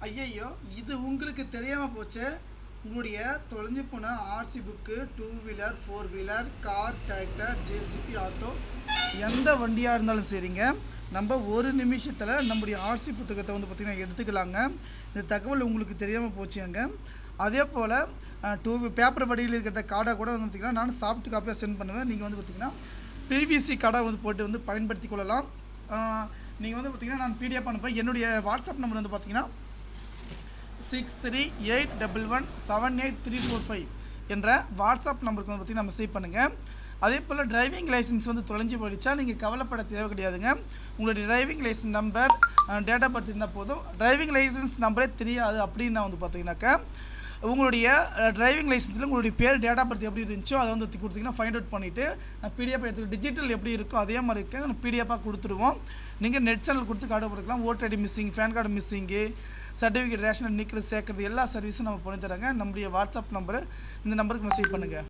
ஐயையோ, இது உங்களுக்கு தெரியாமல் போச்சு. உங்களுடைய தொலைஞ்சு போன RC book, 2 wheeler 4 wheeler, car, tractor, JCB, auto, எந்த வண்டியாக இருந்தாலும் சரிங்க, நம்ம ஒரு நிமிஷத்தில் நம்முடைய ஆர்சி புத்தகத்தை வந்து பார்த்திங்கன்னா எடுத்துக்கலாங்க. இந்த தகவல் உங்களுக்கு தெரியாமல் போச்சுங்க. அதே போல் பேப்பர் வடிவில் இருக்கிற கார்டை கூட வந்து பார்த்திங்கன்னா நான் சாஃப்ட் காப்பியாக சென்ட் பண்ணுவேன். நீங்கள் வந்து பார்த்திங்கன்னா பிவிசி கார்டை வந்து போட்டு வந்து பயன்படுத்தி கொள்ளலாம். நீங்கள் வந்து பார்த்திங்கன்னா நான் பிடிஎஃப் அனுப்பேன். என்னுடைய வாட்ஸ்அப் நம்பர் வந்து பார்த்திங்கன்னா 6381178345 என்ற வாட்ஸ்அப் நம்பருக்கு வந்து பார்த்திங்கன்னா மெசேஜ் பண்ணுங்கள். அதே போல் டிரைவிங் லைசன்ஸ் வந்து தொலைஞ்சு போயிடுச்சா நீங்கள் கவலைப்பட தேவை கிடையாதுங்க. உங்களுடைய driving licence number, date of birth இருந்தால் போதும். டிரைவிங் லைசன்ஸ் நம்பரே தெரியாது அப்படின்னு வந்து பார்த்தீங்கன்னாக்கா உங்களுடைய டிரைவிங் லைசன்ஸில் உங்களுடைய பேர், டேட் ஆஃப் பர்த் எப்படி இருந்துச்சோ அதை வந்து கொடுத்தீங்கன்னா ஃபைண்ட் அவுட் பண்ணிவிட்டு நான் பிடிஎஃப் எடுத்து டிஜிட்டல் எப்படி இருக்கோ அதே மாதிரி இருக்க நான் பிடிஎஃபாக கொடுத்துருவோம். நீங்கள் நெட் சேனல் கொடுத்து கார்டு போட்டுக்கலாம். Voter ID missing, pan card missing, certificate, ration நீக்கிறது, சேர்க்குறது எல்லா சர்வீஸும் நம்ம பண்ணி தராங்க. நம்முடைய வாட்ஸ்அப் நம்பரு, இந்த நம்பருக்கு மெசேஜ் பண்ணுங்கள்.